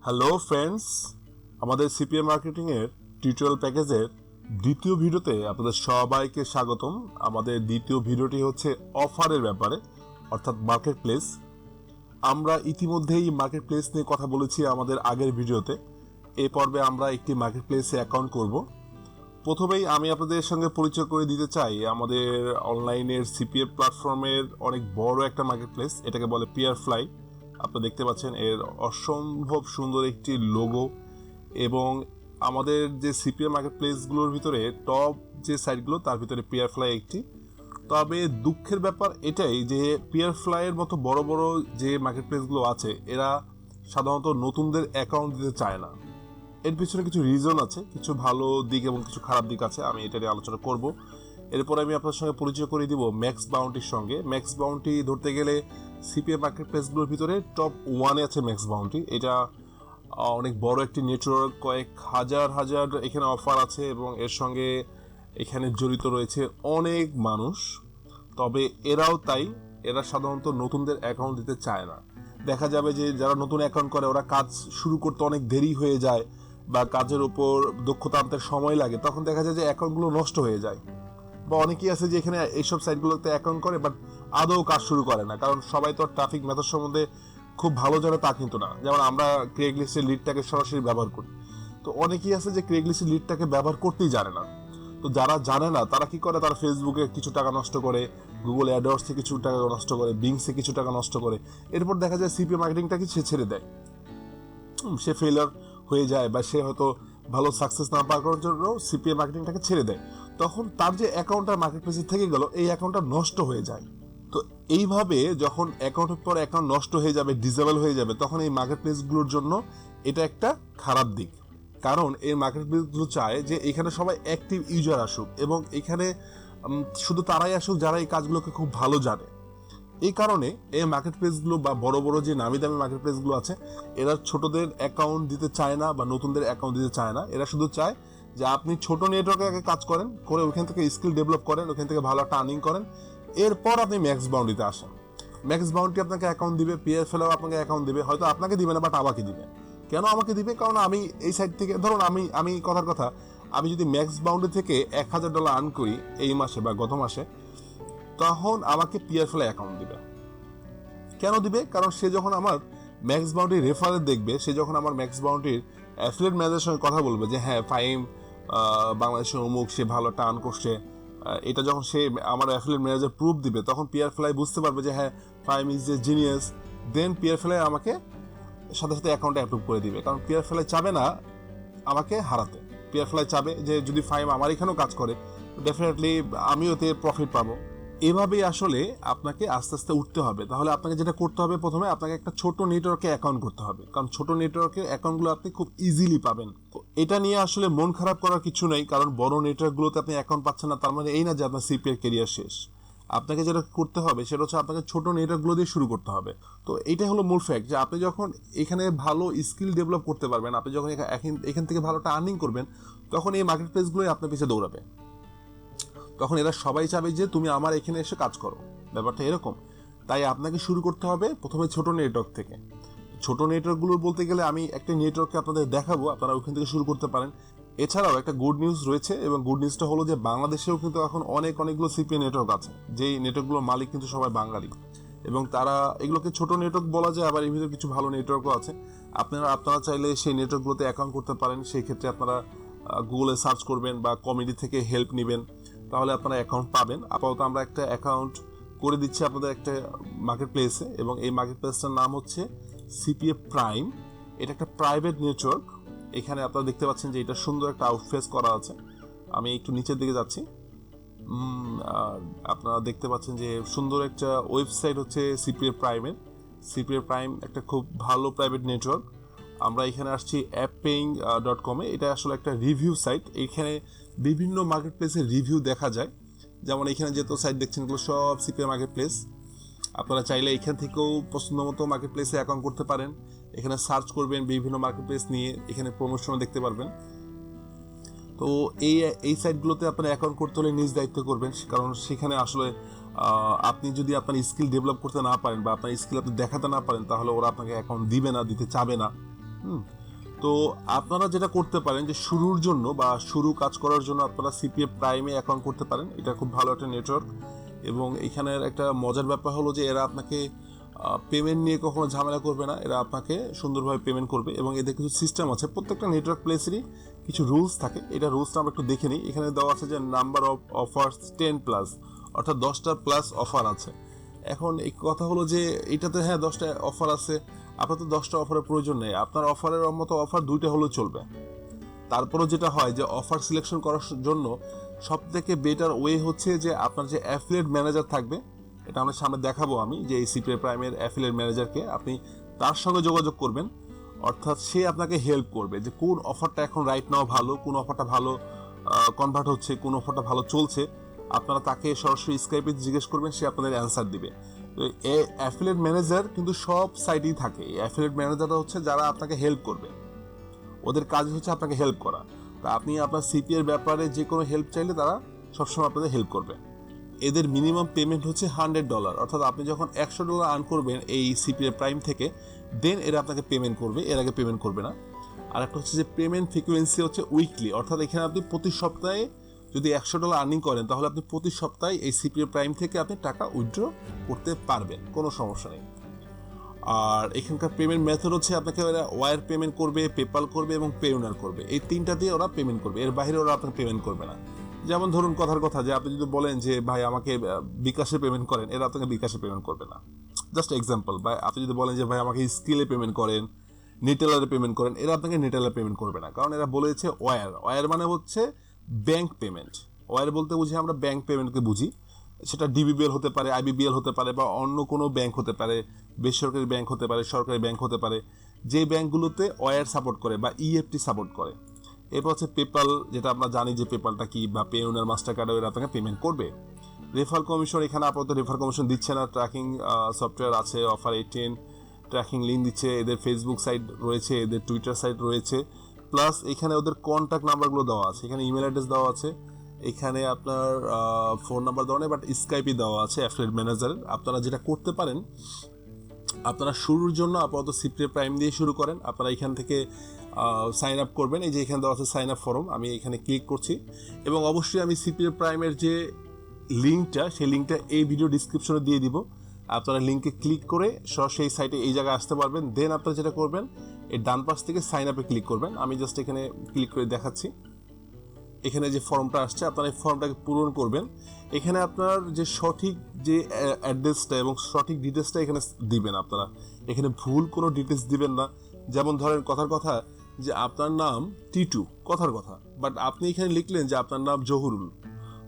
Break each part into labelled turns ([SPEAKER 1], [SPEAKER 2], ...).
[SPEAKER 1] Hello friends, আমাদের CPA marketing এর tutorial প্যাকেজের দ্বিতীয় ভিডিওতে আপনাদের সবাইকে স্বাগতম। আমাদের দ্বিতীয় ভিডিওটি হচ্ছে অফারের ব্যাপারে, অর্থাৎ মার্কেট প্লেস। আমরা ইতিমধ্যেই মার্কেট প্লেস নিয়ে কথা বলেছি আমাদের আগের ভিডিওতে। এই পর্বে আমরা একটি মার্কেট প্লেসে অ্যাকাউন্ট করব। প্রথমেই আমি আপনাদের সঙ্গে পরিচয় করে দিতে চাই আমাদের অনলাইনের সিপিএ প্ল্যাটফর্মের অনেক বড় একটা মার্কেট প্লেস, এটাকে বলে পিয়ারফ্লাই। আপনারা দেখতে পাচ্ছেন এর অসম্ভব সুন্দর একটি লোগো, এবং আমাদের যে সিপিএ মার্কেট প্লেসগুলোর ভিতরে টপ যে সাইটগুলো তার ভিতরে পিয়ারফ্লাই একটি। তবে দুঃখের ব্যাপার এটাই যে পিয়ারফ্লাইয়ের মতো বড় বড় যে মার্কেট প্লেসগুলো আছে এরা সাধারণত নতুনদের অ্যাকাউন্ট দিতে চায় না। এর পিছনে কিছু রিজন আছে, কিছু ভালো দিক এবং কিছু খারাপ দিক আছে, আমি এটা নিয়ে আলোচনা করব। এরপর আমি আপনার সঙ্গে পরিচয় করে দিব ম্যাক্স বাউন্টির সঙ্গে। ম্যাক্স বাউন্টি ধরতে গেলে সিপিএ মার্কেট প্লেসগুলোর ভিতরে টপ ওয়ানে আছে ম্যাক্স বাউন্টি। এটা অনেক বড় একটি নেটওয়ার্ক, কয়েক হাজার হাজার এখানে অফার আছে এবং এর সঙ্গে এখানে জড়িত রয়েছে অনেক মানুষ। তবে এরাও তাই, এরা সাধারণত নতুনদের অ্যাকাউন্ট দিতে চায় না। দেখা যাবে যে যারা নতুন অ্যাকাউন্ট করে ওরা কাজ শুরু করতে অনেক দেরি হয়ে যায় বা কাজের উপর দক্ষতা আনতে সময় লাগে, তখন দেখা যায় যে অ্যাকাউন্টগুলো নষ্ট হয়ে যায়। বা অনেকেই আছে যে এখানে এইসব সাইটগুলোতে অ্যাকাউন্ট করে বাট আদৌ কাজ শুরু করে না, কারণ সবাই তো ট্রাফিক মেথড সম্বন্ধে খুব ভালো জানে তা কিন্তু না। যেমন আমরা ক্রেগলিস্টের লিডটাকে সরাসরি ব্যবহার করি, তো অনেকেই আছে যে ক্রেগলিস্টের লিডটাকে ব্যবহার করতেই জানে না। তো যারা জানে না তারা কি করে, তারা ফেসবুকে কিছু টাকা নষ্ট করে, গুগল অ্যাডওয়ার্ডসে কিছু টাকা নষ্ট করে, বিংসে কিছু টাকা নষ্ট করে, এরপর দেখা যায় সিপিএ মার্কেটিংটাকে সে ছেড়ে দেয়। সে ফেলার হয়ে যায় বা সে হয়তো ভালো সাকসেস না পাওয়ার করার জন্য সিপিএ মার্কেটিংটাকে ছেড়ে দেয়। তখন তার যে অ্যাকাউন্টটা মার্কেট প্লেসে থেকে গেল, এই অ্যাকাউন্টটা নষ্ট হয়ে যায়। তো এইভাবে যখন অ্যাকাউন্টের পর অ্যাকাউন্ট নষ্ট হয়ে যাবে, ডিসেবল হয়ে যাবে, তখন এই মার্কেট প্লেসগুলোর জন্য এটা একটা খারাপ দিক। কারণ এই মার্কেট প্লেসগুলো চায় যে এখানে সবাই অ্যাক্টিভ ইউজার আসুক এবং এখানে শুধু তারাই আসুক যারা এই কাজগুলোকে খুব ভালো জানে। এই কারণে এই মার্কেট প্লেসগুলো বা বড় বড় যে নামি দামি মার্কেট প্লেসগুলো আছে এরা ছোটদের অ্যাকাউন্ট দিতে চায় না বা নতুনদের অ্যাকাউন্ট দিতে চায় না। এরা শুধু চায় যে আপনি ছোট নেটওয়ার্কে কাজ করেন, করে ওইখান থেকে স্কিল ডেভেলপ করেন, ওইখান থেকে ভালো একটা আর্নিং করেন, এরপর আপনি ম্যাক্স বাউন্ডিতে আসেন। ম্যাক্স বাউন্ডি আপনাকে অ্যাকাউন্ট দিবে, পিয়ারফ্লাইও আপনাকে অ্যাকাউন্ট দিবে, হয়তো আপনাকে দিবে না বাট আমাকে দিবে। কেন আমাকে দিবে? কারণ আমি এই সাইড থেকে ধরুন আমি কথার কথা, আমি যদি ম্যাক্স বাউন্ডি থেকে $1000 আর্ন করি এই মাসে বা গত মাসে, তখন আমাকে পিয়ারফ্লাই অ্যাকাউন্ট দিবে। কেন দিবে? কারণ সে যখন আমার ম্যাক্স বাউন্ডির রেফারেল দেখবে, সে যখন আমার ম্যাক্স বাউন্ডির অ্যাফিলিয়েট ম্যানেজারের সঙ্গে কথা বলবে যে হ্যাঁ ফাইম বাংলাদেশের অমুক সে ভালো টার্ন করছে, এটা যখন সে আমার অ্যাফিলিয়েট ম্যানেজার প্রুফ দিবে, তখন পিয়ারফ্লাই বুঝতে পারবে যে হ্যাঁ ফাইম ইজ এ জিনিয়াস। দেন পিয়ারফ্লাই আমাকে সাথে সাথে অ্যাকাউন্টে অ্যাপ্রুভ করে দিবে, কারণ পিয়ারফ্লাই চাবে না আমাকে হারাতে। পিয়ারফ্লাই চাবে যে যদি ফাইম আমার এখানেও কাজ করে ডেফিনেটলি আমিও এতে প্রফিট পাবো। এভাবেই আসলে আপনাকে আস্তে আস্তে উঠতে হবে। তাহলে আপনাকে যেটা করতে হবে, প্রথমে আপনাকে একটা ছোট নেটওয়ার্কে অ্যাকাউন্ট করতে হবে, কারণ ছোট নেটওয়ার্কের অ্যাকাউন্টগুলো আপনি খুব ইজিলি পাবেন। তো এটা নিয়ে আসলে মন খারাপ করার কিছু নেই, কারণ বড় নেটওয়ার্কগুলোতে আপনি অ্যাকাউন্ট পাচ্ছেন না তার মানে এই না যে আপনার সিপিএর কেরিয়ার শেষ। আপনাকে যেটা করতে হবে সেটা হচ্ছে আপনাকে ছোট নেটওয়ার্কগুলো দিয়ে শুরু করতে হবে। তো এইটাই হলো মূল ফ্যাক্ট যে আপনি যখন এখানে ভালো স্কিল ডেভেলপ করতে পারবেন, আপনি যখন এখান থেকে ভালোটা আর্নিং করবেন, তখন এই মার্কেট প্লেসগুলোই আপনার পিছিয়ে দৌড়াবে। তখন এরা সবাই চাবে যে তুমি আমার এখানে এসে কাজ করো, ব্যাপারটা এরকম। তাই আপনাকে শুরু করতে হবে প্রথমে ছোট নেটওয়ার্ক থেকে। ছোট নেটওয়ার্কগুলোর বলতে গেলে আমি একটা নেটওয়ার্ককে আপনাদের দেখাবো, আপনারা ওখান থেকে শুরু করতে পারেন। এছাড়াও একটা গুড নিউজ রয়েছে, এবং গুড নিউজটা হলো যে বাংলাদেশেও কিন্তু এখন অনেকগুলো সিপিএ নেটওয়ার্ক আছে, যেই নেটওয়ার্কগুলোর মালিক কিন্তু সবাই বাঙালি, এবং তারা এগুলোকে ছোট নেটওয়ার্ক বলা যায়, আবার এর ভিতরে কিছু ভালো নেটওয়ার্কও আছে। আপনারা চাইলে সেই নেটওয়ার্কগুলোতে অ্যাকাউন্ট করতে পারেন। সেই ক্ষেত্রে আপনারা গুগলে সার্চ করবেন বা কমিটি থেকে হেল্প নেবেন, তাহলে আপনারা অ্যাকাউন্ট পাবেন। আপাতত আমরা একটা অ্যাকাউন্ট করে দিচ্ছি আপনাদের একটা মার্কেট প্লেসে, এবং এই মার্কেট প্লেসটার নাম হচ্ছে সিপিএ প্রাইম। এটা একটা প্রাইভেট নেটওয়ার্ক। এখানে আপনারা দেখতে পাচ্ছেন যে এটা সুন্দর একটা আউটফেস করা আছে। আমি একটু নিচের দিকে যাচ্ছি, আপনারা দেখতে পাচ্ছেন যে সুন্দর একটা ওয়েবসাইট হচ্ছে সিপিএ প্রাইমের। সিপিএ প্রাইম একটা খুব ভালো প্রাইভেট নেটওয়ার্ক। আমরা এখানে আসছি appaying.com-এ। এটা আসলে একটা রিভিউ সাইট, এখানে বিভিন্ন মার্কেট প্লেসের রিভিউ দেখা যায়। যেমন এখানে যত সাইট দেখছেন এগুলো সব সিপিএ মার্কেট প্লেস। আপনারা চাইলে এখান থেকেও পছন্দ মতো মার্কেট প্লেসে অ্যাকাউন্ট করতে পারেন। এখানে সার্চ করবেন বিভিন্ন মার্কেট প্লেস নিয়ে, এখানে প্রমোশনও দেখতে পারবেন। তো এই সাইটগুলোতে আপনার অ্যাকাউন্ট করতে হলে নিজ দায়িত্ব করবেন, কারণ সেখানে আসলে আপনি যদি আপনার স্কিল ডেভেলপ করতে না পারেন বা আপনার স্কিল আপনি দেখাতে না পারেন, তাহলে ওরা আপনাকে অ্যাকাউন্ট দিবে না, দিতে চাবে না। তো আপনারা যেটা করতে পারেন যে শুরুর জন্য বা শুরু কাজ করার জন্য আপনারা সিপিএফ প্রাইমে অ্যাকাউন্ট করতে পারেন। এটা খুব ভালো একটা নেটওয়ার্ক, এবং এখানের একটা মজার ব্যাপার হলো যে এরা আপনাকে পেমেন্ট নিয়ে কখনো ঝামেলা করবে না, এরা আপনাকে সুন্দরভাবে পেমেন্ট করবে, এবং এদের কিছু সিস্টেম আছে। প্রত্যেকটা নেটওয়ার্ক প্লেসেরই কিছু রুলস থাকে। এটা রুলসটা আমরা একটু দেখে নিই। এখানে দেওয়া আছে যে নাম্বার অফ অফার্স 10+, অর্থাৎ 10টা প্লাস অফার আছে। এখন এই কথা হলো যে এটাতে হ্যাঁ 10টা অফার আছে, আপনার তো 10টা অফারের প্রয়োজন নেই, আপনার অফারের মতো অফার 2টা হলেও চলবে। তারপরও যেটা হয় যে অফার সিলেকশন করার জন্য সব থেকে বেটার ওয়ে হচ্ছে যে আপনার যে অ্যাফিলিয়েট ম্যানেজার থাকবে, এটা আমরা সামনে দেখাবো আমি, যে এই সিপিএফ প্রাইমের অ্যাফিলিয়েট ম্যানেজারকে আপনি তার সঙ্গে যোগাযোগ করবেন, অর্থাৎ সে আপনাকে হেল্প করবে যে কোন অফারটা এখন রাইট নাও ভালো, কোন অফারটা ভালো কনভার্ট হচ্ছে, কোন অফারটা ভালো চলছে। আপনারা তাকে সরাসরি স্কাইপে জিজ্ঞেস করবেন, সে আপনাদের অ্যান্সার দিবে। তো এই অ্যাফিলিয়েট ম্যানেজার কিন্তু সব সাইটেই থাকে। এই অ্যাফিলিয়েট ম্যানেজাররা হচ্ছে যারা আপনাকে হেল্প করবে, ওদের কাজ হচ্ছে আপনাকে হেল্প করা। তা আপনি আপনার সিপিএর ব্যাপারে যে কোনো হেল্প চাইলে তারা সবসময় আপনাদের হেল্প করবে। এদের মিনিমাম পেমেন্ট হচ্ছে $100, অর্থাৎ আপনি যখন $100 আর্ন করবেন এই সিপিএ প্রাইম থেকে, দেন এরা আপনাকে পেমেন্ট করবে, এর আগে পেমেন্ট করবে না। আর একটা হচ্ছে যে পেমেন্ট ফ্রিকোয়েন্সি হচ্ছে উইকলি, অর্থাৎ এখানে আপনি প্রতি সপ্তাহে যদি $100 আর্নিং করেন তাহলে আপনি প্রতি সপ্তাহে এই সিপিএ প্রাইম থেকে আপনি টাকা উইথড্র করতে পারবেন, কোনো সমস্যা নেই। আর এখানকার পেমেন্ট মেথড হচ্ছে আপনাকে ওরা ওয়ার পেমেন্ট করবে, পেপাল করবে এবং পেউনার করবে, এই 3টা দিয়ে ওরা পেমেন্ট করবে, এর বাইরে ওরা আপনাকে পেমেন্ট করবে না। যেমন ধরুন কথার কথা যে আপনি যদি বলেন যে ভাই আমাকে বিকাশে পেমেন্ট করেন, এরা আপনাকে বিকাশে পেমেন্ট করবে না, জাস্ট এক্সাম্পল। বা আপনি যদি বলেন যে ভাই আমাকে স্কিলে পেমেন্ট করেন, নেটেলারে পেমেন্ট করেন, এরা আপনাকে নেটেলারে পেমেন্ট করবে না, কারণ এরা বলেছে ওয়ার মানে হচ্ছে ব্যাংক পেমেন্ট। ওয়ার বলতে বুঝি আমরা ব্যাংক পেমেন্টকে বুঝি, সেটা ডিবিবিএল হতে পারে, আইবিবিএল হতে পারে, বা অন্য কোনো ব্যাংক হতে পারে, বেসরকারি ব্যাংক হতে পারে, সরকারি ব্যাংক হতে পারে, যে ব্যাংকগুলোতে ওয়ার সাপোর্ট করে বা ইএফটি সাপোর্ট করে। এরপর হচ্ছে পেপাল, যেটা আমরা জানি যে পেপালটা কি, বা পেউনার, মাস্টার কার্ডও এরা আপনাকে পেমেন্ট করবে। রেফার কমিশন, এখানে আপাতত রেফার কমিশন দিচ্ছে না। ট্র্যাকিং সফটওয়্যার আছে, অফার 18 ট্র্যাকিং লিঙ্ক দিচ্ছে, এদের ফেসবুক সাইট রয়েছে, এদের টুইটার সাইট রয়েছে, প্লাস এখানে ওদের কন্ট্যাক্ট নাম্বারগুলো দেওয়া আছে, এখানে ইমেল অ্যাড্রেস দেওয়া আছে, এখানে আপনার ফোন নাম্বার দেওয়া নেই, বাট স্কাইপই দেওয়া আছে অ্যাফিলিয়েট ম্যানেজারের। আপনারা যেটা করতে পারেন, আপনারা শুরুর জন্য আপাতত সিপিএ প্রাইম দিয়ে শুরু করেন। আপনারা এখান থেকে সাইন আপ করবেন, এই যে এখানে দেওয়া আছে সাইন আপ ফর্ম, আমি এখানে ক্লিক করছি, এবং অবশ্যই আমি সিপিএ প্রাইমের যে লিঙ্কটা, সেই লিঙ্কটা এই ভিডিও ডিসক্রিপশনে দিয়ে দিব। আপনারা লিঙ্কে ক্লিক করে সরাসরি এই সাইটে এই জায়গায় আসতে পারবেন। দেন আপনারা যেটা করবেন, এই ডান পাশ থেকে সাইন আপে ক্লিক করবেন। আমি জাস্ট এখানে ক্লিক করে দেখাচ্ছি। এখানে যে ফর্মটা আসছে, আপনারা এই ফর্মটাকে পূরণ করবেন। এখানে আপনার যে সঠিক যে অ্যাড্রেসটা এবং সঠিক ডিটেলসটা এখানে দিবেন। আপনারা এখানে ভুল কোনো ডিটেলস দিবেন না। যেমন ধরেন কথার কথা যে আপনার নাম টিটু, কথার কথা, বাট আপনি এখানে লিখলেন যে আপনার নাম জহুরুল,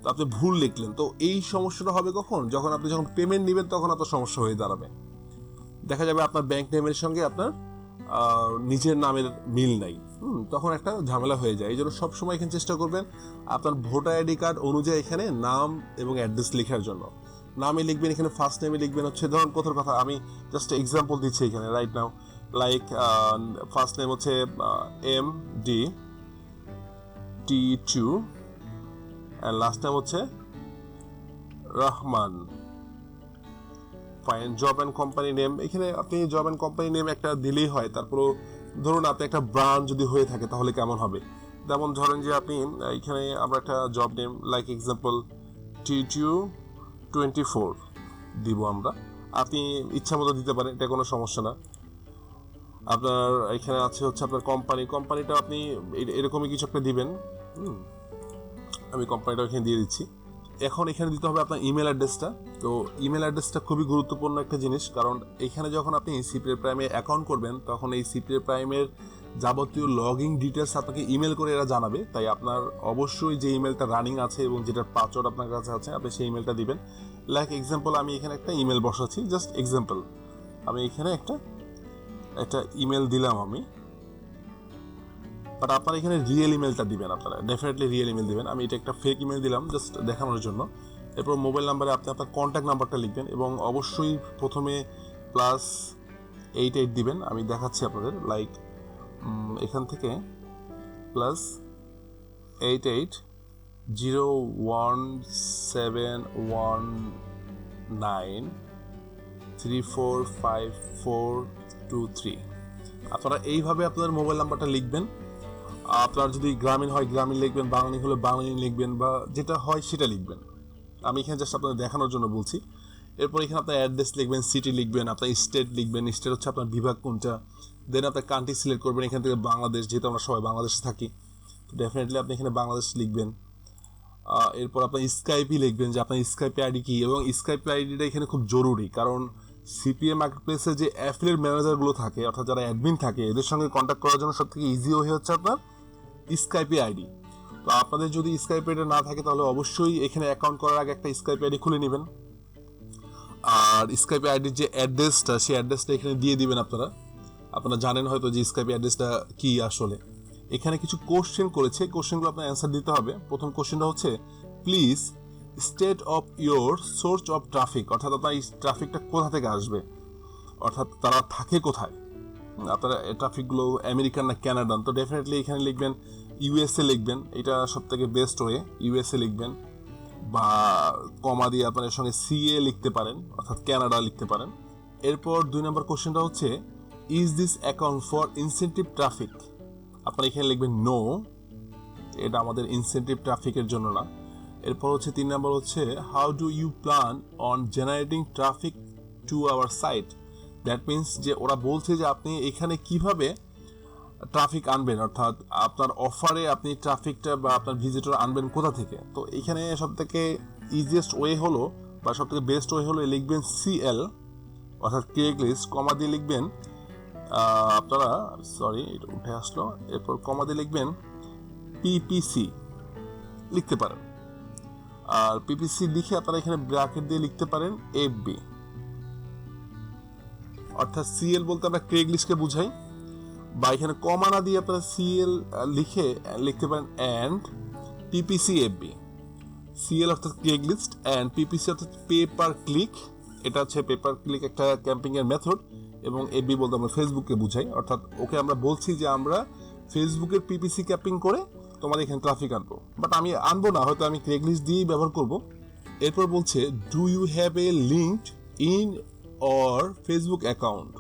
[SPEAKER 1] তো আপনি ভুল লিখলেন। তো এই সমস্যাটা হবে কখন, যখন আপনি যখন পেমেন্ট নেবেন তখন আপনার সমস্যা হয়ে দাঁড়াবে। দেখা যাবে আপনার ব্যাংক নেমের সঙ্গে আপনার নিজের নামের মিল নাই, তখন একটা ঝামেলা হয়ে যায়। এই জন্য সবসময় এখানে চেষ্টা করবেন আপনার ভোটার আইডি কার্ড অনুযায়ী এখানে নাম এবং অ্যাড্রেস লেখার জন্য। নামে লিখবেন, এখানে ফার্স্ট নেমে লিখবেন হচ্ছে, ধরুন কথার কথা আমি জাস্ট এক্সাম্পল দিচ্ছি এখানে right now, like first name হচ্ছে MD-T2 অ্যান্ড লাস্ট নেম হচ্ছে Rahman. Fine. Job and company name, এখানে আপনি জব অ্যান্ড কোম্পানি নেম একটা দিলেই হয়। তারপরও ধরুন আপনি একটা ব্রাঞ্চ যদি হয়ে থাকে তাহলে কেমন হবে, যেমন ধরেন যে আপনি এখানে আমরা একটা job name like example T224 দিব আমরা। আপনি ইচ্ছা মতো দিতে পারেন, এটা কোনো সমস্যা না। আপনার এখানে আছে হচ্ছে আপনার কোম্পানিটা আপনি এরকমই কিছু একটা দিবেন। আমি কোম্পানিটা এখানে দিয়ে দিচ্ছি। এখন এখানে দিতে হবে আপনার ইমেল অ্যাড্রেসটা। তো ইমেল অ্যাড্রেসটা খুবই গুরুত্বপূর্ণ একটা জিনিস, কারণ এখানে যখন আপনি সিপিএ প্রাইমে অ্যাকাউন্ট করবেন তখন এই সিপিএ প্রাইমের যাবতীয় লগইন ডিটেলস আপনাকে ইমেল করে এরা জানাবে। তাই আপনার অবশ্যই যে ইমেলটা রানিং আছে এবং যেটার পাসওয়ার্ড আপনার কাছে আছে আপনি সেই ইমেলটা দিবেন। লাইক এক্সাম্পল আমি এখানে একটা ইমেল বসাচ্ছি, জাস্ট এক্সাম্পল আমি এখানে একটা ইমেল দিলাম আমি, বাট আপনারা এখানে রিয়েল ইমেলটা দিবেন, আপনারা ডেফিনেটলি রিয়েল ইমেল দিবেন। আমি এটা একটা ফেক ইমেল দিলাম জাস্ট দেখানোর জন্য। এরপর মোবাইল নাম্বারে আপনি আপনার কন্ট্যাক্ট নাম্বারটা লিখবেন এবং অবশ্যই প্রথমে +88 দিবেন। আমি দেখাচ্ছি আপনাদের, লাইক এখান থেকে +88 01719 345423 আপনারা এইভাবে আপনাদের মোবাইল নাম্বারটা লিখবেন। আপনার যদি গ্রামীণ হয় গ্রামীণ লিখবেন, বাঙালি হলে বাঙালি লিখবেন, বা যেটা হয় সেটা লিখবেন। আমি এখানে জাস্ট আপনাদের দেখানোর জন্য বলছি। এরপর এখানে আপনার অ্যাড্রেস লিখবেন, সিটি লিখবেন, আপনার স্টেট লিখবেন, স্টেট হচ্ছে আপনার বিভাগ কোনটা, দেন আপনার কান্ট্রি সিলেক্ট করবেন এখান থেকে বাংলাদেশ, যেহেতু আমরা সবাই বাংলাদেশে থাকি তো ডেফিনেটলি আপনি এখানে বাংলাদেশ লিখবেন। এরপর আপনার স্কাইপই লিখবেন যে আপনার স্কাইপি আইডি কী, এবং স্কাইপি আইডিটা এখানে খুব জরুরি, কারণ সিপিএ মার্কেটপ্লেসে যে অ্যাফিলিয়েট ম্যানেজারগুলো থাকে অর্থাৎ যারা অ্যাডমিন থাকে এদের সঙ্গে কন্ট্যাক্ট করার জন্য সবথেকে ইজি ওয়ে হচ্ছে আপনার স্কাইপি আইডি। তো আপনাদের যদি স্কাইপি আইডি না থাকে তাহলে অবশ্যই এখানে অ্যাকাউন্ট করার আগে একটা স্কাইপি আইডি খুলে নেবেন, আর স্কাইপি আইডির যে অ্যাড্রেসটা সেই অ্যাড্রেসটা এখানে দিয়ে দিবেন। আপনারা জানেন হয়তো যে স্কাইপি অ্যাড্রেসটা কী আসলে। এখানে কিছু কোশ্চেন করেছে, কোশ্চেনগুলো আপনার অ্যান্সার দিতে হবে। প্রথম কোশ্চেনটা হচ্ছে please state of your source of traffic, অর্থাৎ আপনার এই ট্রাফিকটা কোথা থেকে আসবে, অর্থাৎ তারা থাকে কোথায়, আপনারা ট্রাফিকগুলো আমেরিকান না ক্যানাডান। তো ডেফিনেটলি এখানে লিখবেন ইউএসএ লিখবেন, এটা সব থেকে বেস্ট ওয়ে, ইউএসএ লিখবেন, বা কমা দিয়ে আপনার সঙ্গে সিএ লিখতে পারেন অর্থাৎ ক্যানাডা লিখতে পারেন। এরপর 2 নম্বর কোশ্চেনটা হচ্ছে is this account for incentive traffic, আপনারা এখানে লিখবেন নো, এটা আমাদের ইনসেন্টিভ ট্রাফিকের জন্য না। এরপর হচ্ছে 3 নম্বর হচ্ছে how do you plan on generating traffic to our site, that means যে ওরা বলছে যে আপনি এখানে কিভাবে ট্রাফিক আনবেন, অর্থাৎ আপনার অফারে আপনি ট্রাফিকটা বা আপনার ভিজিটর আনবেন কোথা থেকে। তো এখানে সব থেকে ইজিয়েস্ট ওয়ে হলো বা সব থেকে বেস্ট ওয়ে হলো লিখবেন সিএল অর্থাৎ ক্রেগলিস্ট, কমা দিয়ে লিখবেন আপনারা সরি এটা উঠে আসলো, এরপর কমা দিয়ে লিখবেন পিপিসি লিখতে পারেন, আর পিপিসি লিখে আপনারা এখানে ব্র্যাকেট দিয়ে লিখতে পারেন এফবি, অর্থাৎ সিএল বলতে আমরা ক্রেগলিস্টকে বুঝাই, বা এখানে কমা না দিয়ে আপনারা সিএল লিখে লিখতে পারেন অ্যান্ড পিপিসি এফবি। সিএল অর্থাৎ ক্রেগলিস্ট, অ্যান্ড পিপিসি অর্থাৎ পে পার ক্লিক, এটা হচ্ছে পেপার ক্লিক একটা ক্যাম্পিং এর মেথড, এবং এফবি বলতে আমরা ফেসবুককে বুঝাই, অর্থাৎ ওকে আমরা বলছি যে আমরা ফেসবুকের পিপিসি ক্যাম্পিং করে তোমাদের এখানে ট্রাফিক আনবো, বাট আমি আনবো না, হয়তো আমি ক্রেগলিস্ট দিয়েই ব্যবহার করব। এরপর বলছে do you have a LinkedIn or Facebook account,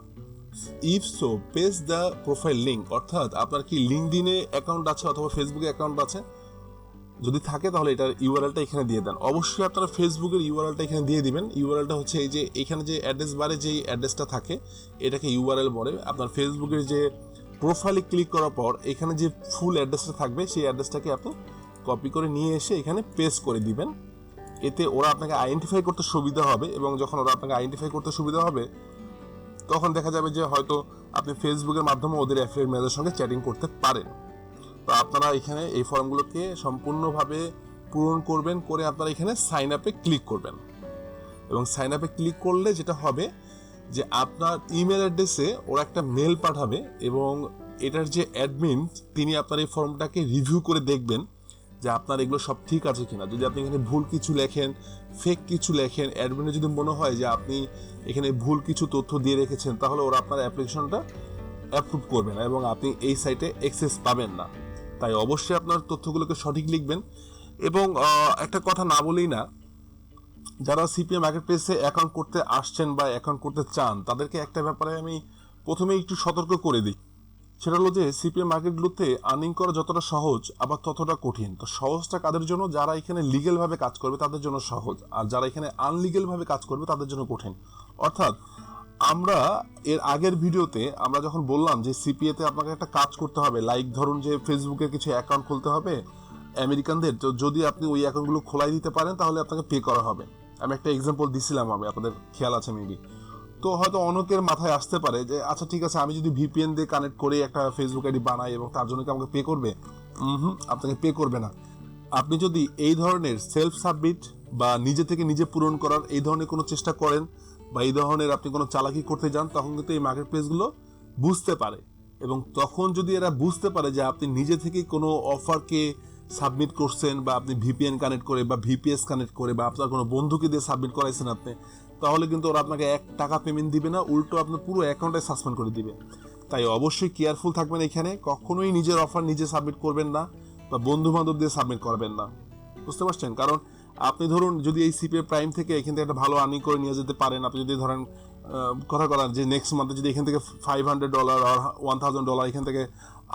[SPEAKER 1] if so paste the profile link, অর্থাৎ আপনার কি লিঙ্কডইনে অ্যাকাউন্ট আছে অথবা ফেসবুকে অ্যাকাউন্ট আছে, যদি থাকে তাহলে এটার ইউআরএলটা এখানে দিয়ে দেন। অবশ্যই আপনারা ফেসবুকের ইউআরএলটা এখানে দিয়ে দিবেন। ইউআরএলটা হচ্ছে এই যে এখানে যে অ্যাড্রেস বারে যেই অ্যাড্রেসটা থাকে এটাকে ইউআরএল বলে। আপনার ফেসবুকের যে প্রোফাইলে ক্লিক করার পর এখানে যে ফুল অ্যাড্রেসটা থাকবে সেই অ্যাড্রেসটাকে আপনি কপি করে নিয়ে এসে এখানে পেস্ট করে দিবেন। এতে ওরা আপনাকে আইডেন্টিফাই করতে সুবিধা হবে, এবং যখন ওরা আপনাকে আইডেন্টিফাই করতে সুবিধা হবে তখন দেখা যাবে যে হয়তো আপনি ফেসবুকের মাধ্যমে ওদের অ্যাফিলিয়েট ম্যানেজারের সঙ্গে চ্যাটিং করতে পারেন। তো আপনারা এখানে এই ফর্মগুলোকে সম্পূর্ণভাবে পূরণ করবেন, করে আপনারা এখানে সাইন আপে ক্লিক করবেন, এবং সাইন আপে ক্লিক করলে যেটা হবে যে আপনার ইমেল অ্যাড্রেসে ওরা একটা মেল পাঠাবে, এবং এটার যে অ্যাডমিন তিনি আপনার এই ফর্মটাকে রিভিউ করে দেখবেন যে আপনার এগুলো সব ঠিক আছে কিনা। যদি আপনি এখানে ভুল কিছু লেখেন, ফেক কিছু লেখেন, অ্যাডমিনের যদি মনে হয় যে আপনি এখানে ভুল কিছু তথ্য দিয়ে রেখেছেন, তাহলে ওরা আপনার অ্যাপ্লিকেশনটা অ্যাপ্রুভ করবে না এবং আপনি এই সাইটে অ্যাক্সেস পাবেন না। তাই অবশ্যই আপনার তথ্যগুলোকে সঠিক লিখবেন। এবং একটা কথা না বলেই না, যারা সিপিএ মার্কেটপ্লেসে অ্যাকাউন্ট করতে আসছেন বা অ্যাকাউন্ট করতে চান তাদেরকে একটা ব্যাপারে আমি প্রথমে একটু সতর্ক করে দিই, সেটা হলো যে সিপিএ মার্কেটগুলোতে আর্নিং করা যতটা সহজ আবার ততটা কঠিন। তো সহজটা কাদের জন্য? যারা এখানে লিগেলভাবে কাজ করবে তাদের জন্য সহজ, আর যারা এখানে আনলিগেলভাবে কাজ করবে তাদের জন্য কঠিন। অর্থাৎ আমরা এর আগের ভিডিওতে আমরা যখন বললাম যে সিপিএতে আপনাকে একটা কাজ করতে হবে, লাইক ধরুন যে ফেসবুকে কিছু অ্যাকাউন্ট খুলতে হবে আমেরিকানদের, তো যদি আপনি ওই অ্যাকাউন্টগুলো খোলাই দিতে পারেন তাহলে আপনাকে পে করা হবে। আমি একটা এক্সাম্পল দিছিলাম, আপনাদের খেয়াল আছে মেবি। তো হয়তো অনেকের মাথায় আসতে পারে যে আচ্ছা ঠিক আছে, আমি যদি ভিপিএন দিয়ে কানেক্ট করে একটা ফেসবুক আইডি বানাই এবং তার জন্য কি আমাকে পে করবে? আপনাকে পে করবে না। আপনি যদি এই ধরনের সেলফ সাবমিট বা নিজে থেকে নিজে পূরণ করার এই ধরনের কোনো চেষ্টা করেন বা এই ধরনের আপনি কোনো চালাকি করতে যান, তখন কিন্তু এই মার্কেট প্লেসগুলো বুঝতে পারে, এবং তখন যদি এরা বুঝতে পারে যে আপনি নিজে থেকেই কোনো অফারকে সাবমিট করছেন বা আপনি ভিপিএন কানেক্ট করে বা ভিপিএস কানেক্ট করে বা আপনার কোনো বন্ধুকে দিয়ে সাবমিট করাইছেন আপনি, তাহলে কিন্তু ওরা আপনাকে 1 টাকা পেমেন্ট দিবে না, উল্টো আপনার পুরো অ্যাকাউন্টে সাসপেন্ড করে দিবে। তাই অবশ্যই কেয়ারফুল থাকবেন, এখানে কখনোই নিজের অফার নিজে সাবমিট করবেন না বা বন্ধু বান্ধব দিয়ে সাবমিট করবেন না। বুঝতে পারছেন? কারণ আপনি ধরুন যদি এই সিপিএ প্রাইম থেকে এখান থেকে একটা ভালো আর্নিং করে নিয়ে যেতে পারেন, আপনি যদি ধরেন কথা বলার যে নেক্সট মান্থে যদি এখান থেকে $500 আর $1000 এখান থেকে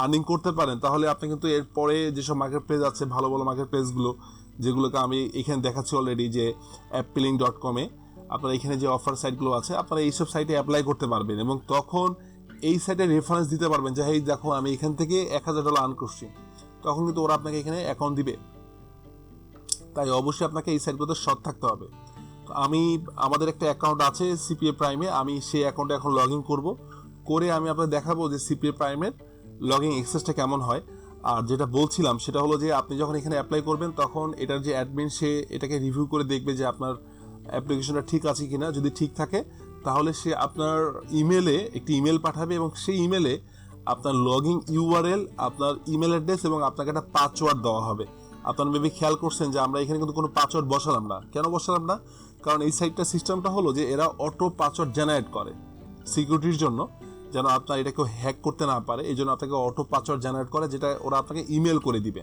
[SPEAKER 1] আর্নিং করতে পারেন, তাহলে আপনি কিন্তু এরপরে যেসব মার্কেট প্লেস আছে, ভালো ভালো মার্কেট প্লেসগুলো যেগুলোকে আমি এখানে দেখাচ্ছি অলরেডি, যে appling.com আপনারা এখানে যে অফার সাইটগুলো আছে আপনারা এইসব সাইটে অ্যাপ্লাই করতে পারবেন, এবং তখন এই সাইটে রেফারেন্স দিতে পারবেন যে এই দেখো আমি এখান থেকে $1000 আর্ন করছি, তখন কিন্তু ওরা আপনাকে এখানে অ্যাকাউন্ট দিবে। তাই অবশ্যই আপনাকে এই সাইটগুলোতে সৎ থাকতে হবে। আমাদের একটা অ্যাকাউন্ট আছে সিপিএ প্রাইমে, আমি সেই অ্যাকাউন্টে এখন লগ ইন করবো, করে আমি আপনাদের দেখাবো যে সিপিএ প্রাইমের লগ ইন এক্সেসটা কেমন হয়। আর যেটা বলছিলাম সেটা হলো যে আপনি যখন এখানে অ্যাপ্লাই করবেন তখন এটার যে অ্যাডমিন সে এটাকে রিভিউ করে দেখবে যে আপনার অ্যাপ্লিকেশনটা ঠিক আছে কিনা। যদি ঠিক থাকে তাহলে সে আপনার ইমেলে একটি ইমেল পাঠাবে, এবং সেই ইমেলে আপনার লগইন ইউআরএল, আপনার ইমেল অ্যাড্রেস এবং আপনাকে একটা পাসওয়ার্ড দেওয়া হবে। আপনারা মেবি খেয়াল করছেন যে আমরা এখানে কিন্তু কোনো পাসওয়ার্ড বসালাম না। কেন বসালাম না? কারণ এই সাইটটার সিস্টেমটা হলো যে এরা অটো পাসওয়ার্ড জেনারেট করে সিকিউরিটির জন্য, যেন আপনার এটা কেউ হ্যাক করতে না পারে। এই জন্য আপনাকে অটো পাসওয়ার্ড জেনারেট করে, যেটা ওরা আপনাকে ইমেল করে দিবে।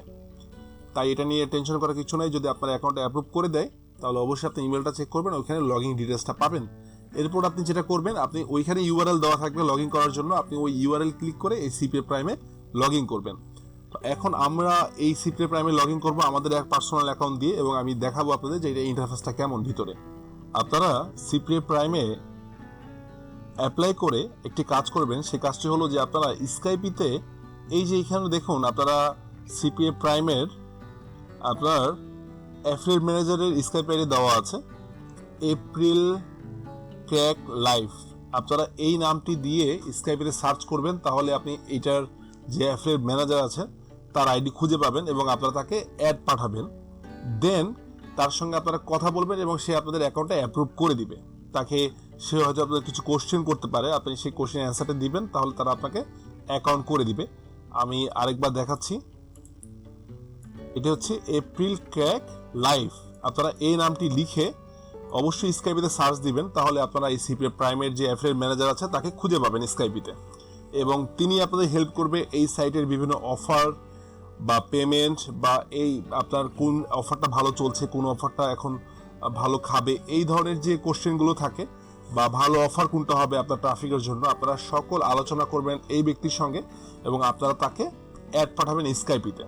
[SPEAKER 1] তাই এটা নিয়ে টেনশন করার কিছু নাই। যদি আপনার অ্যাকাউন্টে অ্যাপ্রুভ করে দেয় তাহলে অবশ্যই আপনি ইমেলটা চেক করবেন, ওইখানে লগ ইন ডিটেলসটা পাবেন। এরপর আপনি যেটা করবেন, আপনি ওইখানে ইউআরএল দেওয়া থাকবে লগ ইন করার জন্য, আপনি ওই ইউআরএল ক্লিক করে এই সিপিএ প্রাইমে লগ ইন করবেন। তো এখন আমরা এই সিপিএ প্রাইমে লগ ইন করবো আমাদের এক পার্সোনাল অ্যাকাউন্ট দিয়ে, এবং আমি দেখাবো আপনাদের যে এটা ইন্টারফেসটা কেমন ভিতরে। আপনারা সিপিএ প্রাইমে অ্যাপ্লাই করে একটি কাজ করবেন, সেই কাজটি হলো যে আপনারা স্কাইপিতে এই যে এখানে দেখুন আপনারা সিপিএ প্রাইমের আপনার অ্যাফিলিয়েট ম্যানেজারের স্কাইপ আইডি দেওয়া আছে, এপ্রিল ক্র্যাক লাইভ। আপনারা এই নামটি দিয়ে স্কাইপে সার্চ করবেন, তাহলে আপনি এটার যে অ্যাফিলিয়েট ম্যানেজার আছে তার আইডি খুঁজে পাবেন, এবং আপনারা তাকে অ্যাড পাঠাবেন। দেন তার সঙ্গে আপনারা কথা বলবেন এবং সে আপনাদের অ্যাকাউন্টটা অ্যাপ্রুভ করে দিবে। তাকে সে হয়তো আপনাদের কিছু কোশ্চেন করতে পারে, আপনি সেই কোশ্চেন অ্যান্সারটা দিবেন, তাহলে তারা আপনাকে অ্যাকাউন্ট করে দিবে। আমি আরেকবার দেখাচ্ছি, এটা হচ্ছে এপ্রিল ক্র্যাক লাইভ। আপনারা এই নামটি লিখে অবশ্যই স্কাইপিতে সার্চ দিবেন, তাহলে আপনারা এই সিপিএ প্রাইমের যে অ্যাফিলিয়েট ম্যানেজার আছে তাকে খুঁজে পাবেন স্কাইপিতে, এবং তিনি আপনাদের হেল্প করবে এই সাইটের বিভিন্ন অফার বা পেমেন্ট, বা এই আপনার কোন অফারটা ভালো চলছে, কোন অফারটা এখন ভালো খাবে, এই ধরনের যে কোশ্চেনগুলো থাকে, বা ভালো অফার কোনটা হবে আপনার ট্রাফিকের জন্য, আপনারা সকল আলোচনা করবেন এই ব্যক্তির সঙ্গে, এবং আপনারা তাকে অ্যাড পাঠাবেন স্কাইপিতে।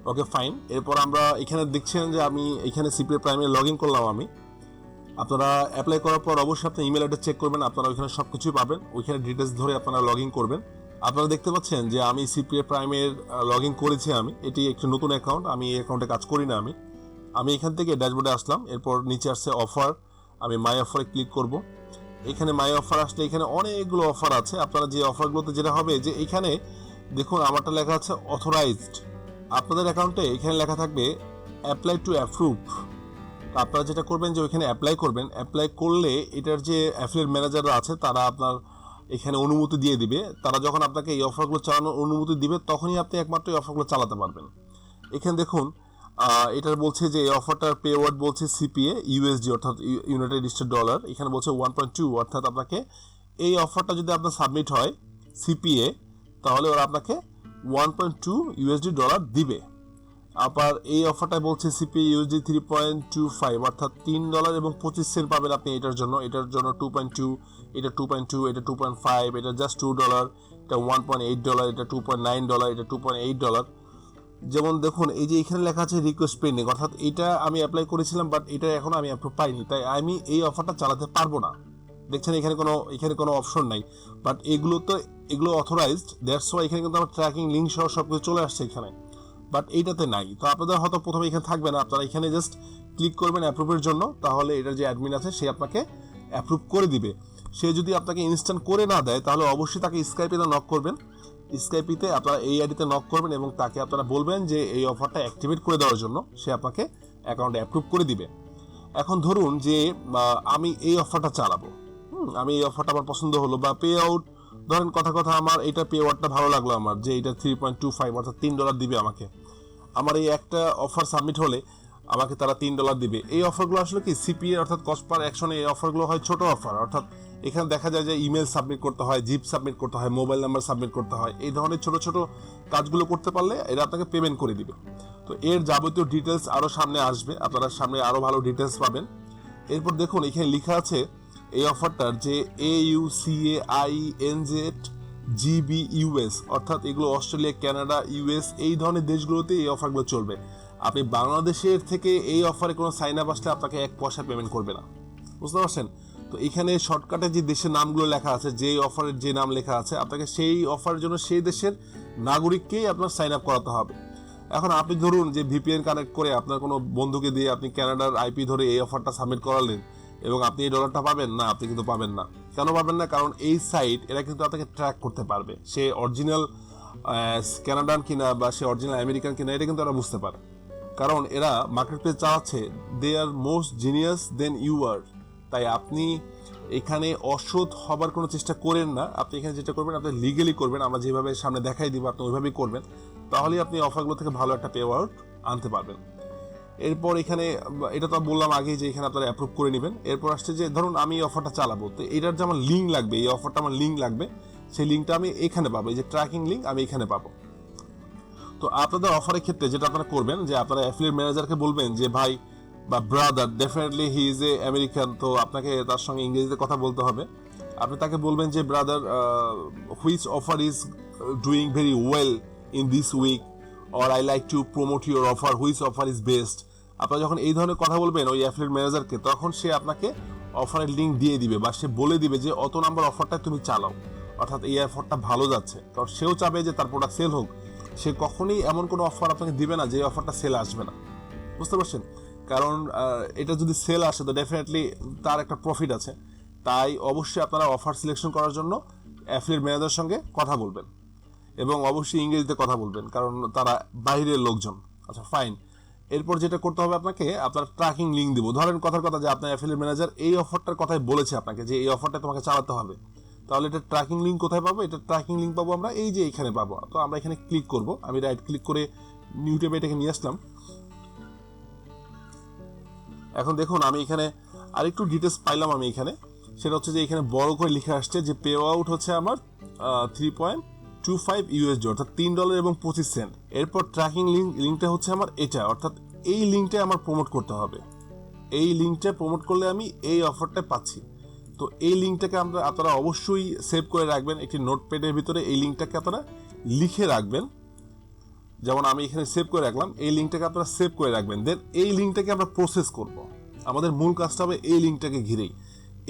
[SPEAKER 1] Okay fine. এরপর আমরা এখানে দেখছেন যে আমি এখানে সিপিএ প্রাইমে লগ ইন করলাম আমি। আপনারা অ্যাপ্লাই করার পর অবশ্যই আপনি ইমেল অ্যাড্রেস চেক করবেন, আপনারা ওইখানে সব কিছুই পাবেন, ওইখানে ডিটেলস ধরে আপনারা লগ ইন করবেন। আপনারা দেখতে পাচ্ছেন যে আমি সিপিএ প্রাইমের লগ ইন করেছি আমি, এটি একটি নতুন অ্যাকাউন্ট, আমি এই অ্যাকাউন্টে কাজ করি না। আমি এখান থেকে ড্যাশবোর্ডে আসলাম, এরপর নিচে আসছে অফার, আমি মাই অফারে ক্লিক করব। এখানে মাই অফার আসলে এখানে অনেকগুলো অফার আছে। আপনারা যে অফারগুলোতে যেটা হবে যে এখানে দেখুন আমারটা লেখা আছে অথরাইজড, আপনাদের অ্যাকাউন্টে এখানে লেখা থাকবে অ্যাপ্লাই টু অ্যাপ্রুভ। আপনারা যেটা করবেন যে ওইখানে অ্যাপ্লাই করবেন, অ্যাপ্লাই করলে এটার যে অ্যাফিলিয়েট ম্যানেজাররা আছে তারা আপনার এখানে অনুমতি দিয়ে দিবে। তারা যখন আপনাকে এই অফারগুলো চালানোর অনুমতি দিবে তখনই আপনি একমাত্র এই অফারগুলো চালাতে পারবেন। এখানে দেখুন এটার বলছে যে এই অফারটার পে ওয়ার্ড বলছে সিপিএ ইউএসডি, অর্থাৎ ইউনাইটেড স্টেট ডলার। এখানে বলছে 1.2, অর্থাৎ আপনাকে এই অফারটা যদি আপনার সাবমিট হয় সিপিএ, তাহলে ওরা আপনাকে $1.2 দিবে। আবার এই অফারটা বলছে সিপিএ ইউএসডি 3.25, অর্থাৎ $3.25 পাবেন আপনি এটার জন্য 2.2, এটা 2.2, এটা 2.5, এটা জাস্ট $2, এটা $1.8, এটা $2.9, এটা $2.8। যেমন দেখুন এই যে এখানে লেখা আছে রিকোয়েস্ট পেন্ডিং, অর্থাৎ এটা আমি অ্যাপ্লাই করেছিলাম বাট এটা এখন আমি অ্যাপ্রুভ পাইনি, তাই আমি এই অফারটা চালাতে পারবো না। দেখছেন এখানে কোনো অপশন নাই, বাট এগুলো অথরাইজড, দ্যাটস ওয়াই এখানে কিন্তু আমার ট্র্যাকিং লিঙ্ক সহ সব কিছু চলে আসছে এখানে, বাট এইটাতে নাই। তো আপনাদের হয়তো প্রথমে এখানে থাকবে না, আপনারা এখানে জাস্ট ক্লিক করবেন অ্যাপ্রুভের জন্য, তাহলে এটার যে অ্যাডমিন আছে সে আপনাকে অ্যাপ্রুভ করে দিবে। সে যদি আপনাকে ইনস্ট্যান্ট করে না দেয় তাহলে অবশ্যই তাকে স্কাইপে নক করবেন, স্কাইপিতে আপনারা এই আইডিতে নক করবেন এবং তাকে আপনারা বলবেন যে এই অফারটা অ্যাক্টিভেট করে দেওয়ার জন্য, সে আপনাকে অ্যাকাউন্টে অ্যাপ্রুভ করে দিবে। এখন ধরুন যে আমি এই অফারটা চালাবো, আমি এই অফারটা আমার পছন্দ হলো, বা পে আউট, ধরেন কথা আমার এটা পে আউটটা ভালো লাগলো আমার, যে এটা 3.25 অর্থাৎ $3 দিবে আমাকে। আমার এই একটা অফার সাবমিট হলে আমাকে তারা $3 দিবে। এই অফারগুলো আসলে কি সিপিএ অর্থাৎ কস্ট পার অ্যাকশনে এই অফারগুলো হয় ছোট অফার, অর্থাৎ এখানে দেখা যায় যে ইমেল সাবমিট করতে হয়, জিপ সাবমিট করতে হয়, মোবাইল নাম্বার সাবমিট করতে হয়, এই ধরনের ছোট ছোট কাজগুলো করতে পারলে এরা আপনাকে পেমেন্ট করে দিবে। তো এর যাবতীয় ডিটেলস আরও সামনে আসবে, আপনারা সামনে আরও ভালো ডিটেলস পাবেন। এরপর দেখুন এখানে লেখা আছে এই অফারটার যে AUCAINZ অর্থাৎ এগুলো অস্ট্রেলিয়া, কানাডা, ইউএস এই ধরনের দেশগুলোতে এই অফারগুলো চলবে। আপনি বাংলাদেশের থেকে এই অফারে কোনো সাইন আপ আসলে আপনাকে 1 পয়সা পেমেন্ট করবে না, বুঝতে পারছেন? তো এখানে শর্টকাটে যে দেশের নামগুলো লেখা আছে, যে অফারের যে নাম লেখা আছে, আপনাকে সেই অফারের জন্য সেই দেশের নাগরিককেই আপনার সাইন আপ করাতে হবে। এখন আপনি ধরুন যে ভিপিএন কানেক্ট করে আপনার কোনো বন্ধুকে দিয়ে আপনি কানাডার আইপি ধরে এই অফারটা সাবমিট করালেন এবং আপনি এই ডলারটা পাবেন না, আপনি কিন্তু পাবেন না। কেন পাবেন না? কারণ এই সাইট এরা কিন্তু আপনাকে ট্র্যাক করতে পারবে, সে অরিজিনাল কানাডান কিনা বা সে অরিজিনাল আমেরিকান কিনা, এটা কিন্তু এরা বুঝতে পারে। কারণ এরা মার্কেট প্লেস চালাচ্ছে, they are most genius than you are. তাই আপনি এখানে অসৎ হবার কোনো চেষ্টা করেন না। আপনি এখানে যেটা করবেন, আপনি লিগেলি করবেন, আমরা যেভাবে সামনে দেখাই দিব আপনি ওইভাবেই করবেন, তাহলেই আপনি অফারগুলো থেকে ভালো একটা পে আউট আনতে পারবেন। এরপর এখানে এটা তো বললাম আগেই যে এখানে আপনারা অ্যাপ্রুভ করে নেবেন। এরপর আসছে যে ধরুন আমি এই অফারটা চালাবো, তো এটার যে আমার লিঙ্ক লাগবে, এই অফারটা আমার লিঙ্ক লাগবে, সেই লিঙ্কটা আমি এখানে পাবো, এই যে ট্র্যাকিং লিঙ্ক আমি এখানে পাবো। তো আপনাদের অফারের ক্ষেত্রে যেটা আপনারা করবেন যে আপনারা অ্যাফিলিয়েট ম্যানেজারকে বলবেন যে ভাই বা brother, definitely he is a American, তো আপনাকে তার সঙ্গে ইংরেজিতে কথা বলতে হবে। আপনি তাকে বলবেন যে brother, which offer is doing very well in this week, or I like to promote your offer, which offer is best. আপনারা যখন এই ধরনের কথা বলবেন ওই অ্যাফিলিয়েট ম্যানেজারকে, তখন সে আপনাকে অফারের লিঙ্ক দিয়ে দিবে বা সে বলে দিবে যে অত নাম্বার অফারটা তুমি চালাও, অর্থাৎ এই অফারটা ভালো যাচ্ছে। কারণ সেও চাবে যে তার প্রোডাক্ট সেল হোক, সে কখনোই এমন কোনো অফার আপনাকে দিবে না যে অফারটা সেল আসবে না, বুঝতে পারছেন? কারণ এটা যদি সেল আসে তো ডেফিনেটলি তার একটা প্রফিট আছে। তাই অবশ্যই আপনারা অফার সিলেকশন করার জন্য অ্যাফিলিয়েট ম্যানেজারের সঙ্গে কথা বলবেন এবং অবশ্যই ইংরেজিতে কথা বলবেন, কারণ তারা বাইরের লোকজন। আচ্ছা ফাইন। এরপর যেটা করতে হবে, আপনাকে আপনার ট্র্যাকিং লিঙ্ক দিব। ধরেন কথার কথা যে আপনার অ্যাফিলিয়েট ম্যানেজার এই অফারটার কথাই বলেছে আপনাকে যে এই অফারটা তোমাকে চালাতে হবে, তাহলে এটা ট্র্যাকিং লিঙ্ক কোথায় পাবো? এটা ট্র্যাকিং লিঙ্ক পাবো আমরা এই যে এখানে পাবো। তো আমরা এখানে ক্লিক করব, আমি রাইট ক্লিক করে নিউ ট্যাবে এটাকে নিয়ে আসলাম। এখন দেখুন আমি এখানে আরেকটু ডিটেলস পাইলাম আমি এখানে, সেটা হচ্ছে যে এখানে বড় করে লিখে আসছে যে পে আউট হচ্ছে আমার 3.25 ইউএসডি, অর্থাৎ $3.25। এরপর ট্র্যাকিং লিঙ্কটা হচ্ছে আমার এটা, অর্থাৎ এই লিঙ্কটা আমার প্রমোট করতে হবে। এই লিঙ্কটা প্রমোট করলে আমি এই অফারটা পাচ্ছি। তো এই লিঙ্কটাকে আপনারা অবশ্যই সেভ করে রাখবেন একটি নোটপ্যাডের ভিতরে। এই লিঙ্কটাকে আপনারা লিখে রাখবেন, যেমন আমি এখানে সেভ করে রাখলাম। এই লিঙ্কটাকে আপনারা সেভ করে রাখবেন, দেন এই লিঙ্কটাকে আমরা প্রসেস করব। আমাদের মূল কাজটা হবে এই লিঙ্কটাকে ঘিরেই।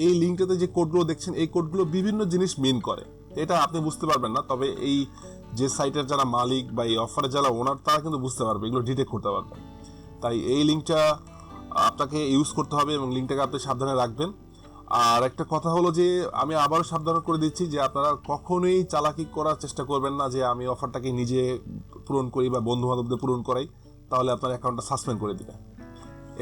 [SPEAKER 1] এই লিঙ্কটাতে যে কোডগুলো দেখছেন, এই কোডগুলো বিভিন্ন জিনিস মিন করে, এটা আপনি বুঝতে পারবেন না, তবে এই যে সাইটের যারা মালিক বা এই অফারের যারা ওনার, তারা কিন্তু বুঝতে পারবে, এগুলো ডিটেক্ট করতে পারবে। তাই এই লিঙ্কটা আপনাকে ইউজ করতে হবে এবং লিঙ্কটাকে আপনি সাবধানে রাখবেন। আর একটা কথা হলো যে আমি আবারও সাবধান করে দিচ্ছি যে আপনারা কখনোই চালাকি করার চেষ্টা করবেন না যে আমি অফারটাকে নিজে পূরণ করি বা বন্ধু বান্ধবদের পূরণ করাই, তাহলে আপনার অ্যাকাউন্টটা সাসপেন্ড করে দিবে।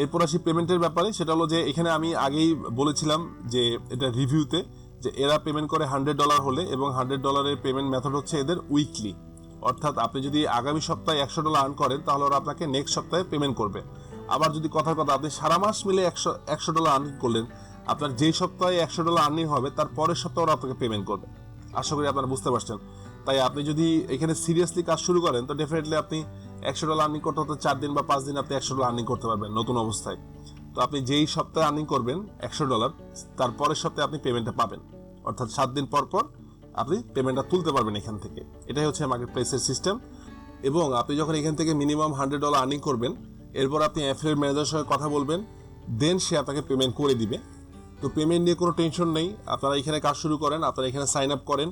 [SPEAKER 1] এরপর আসি পেমেন্টের ব্যাপারে। সেটা হলো যে এখানে আমি আগেই বলেছিলাম যে এটা রিভিউতে, যে এরা পেমেন্ট করে $100 হলে, এবং $100 পেমেন্ট মেথড হচ্ছে এদের উইকলি। অর্থাৎ আপনি যদি আগামী সপ্তাহে $100 আর্ন করেন, তাহলে ওরা আপনাকে নেক্সট সপ্তাহে পেমেন্ট করবে। আবার যদি কথার কথা আপনি সারা মাস মিলে $100 আর্ন করলেন, আপনার যেই সপ্তাহে $100 আর্নিং হবে তার পরের সপ্তাহে ওরা আপনাকে পেমেন্ট করবে। আশা করি আপনারা বুঝতে পারছেন। তাই আপনি যদি এখানে সিরিয়াসলি কাজ শুরু করেন, তো ডেফিনেটলি আপনি $100 আর্নিং করতে হতে 4 দিন বা 5 দিন আপনি $100 আর্নিং করতে পারবেন নতুন অবস্থায়। তো আপনি যেই সপ্তাহে আর্নিং করবেন $100, তার পরের সপ্তাহে আপনি পেমেন্টটা পাবেন, অর্থাৎ 7 দিন পর পর আপনি পেমেন্টটা তুলতে পারবেন এখান থেকে। এটাই হচ্ছে মার্কেট প্লেসের সিস্টেম। এবং আপনি যখন এখান থেকে মিনিমাম $100 আর্নিং করবেন, এরপর আপনি অ্যাফিলিয়েট ম্যানেজারের সঙ্গে কথা বলবেন, দেন সে আপনাকে পেমেন্ট করে দিবে। তো পেমেন্ট নিয়ে কোনো টেনশন নেই, আপনারা এখানে কাজ শুরু করেন, আপনারা এখানে সাইন আপ করেন।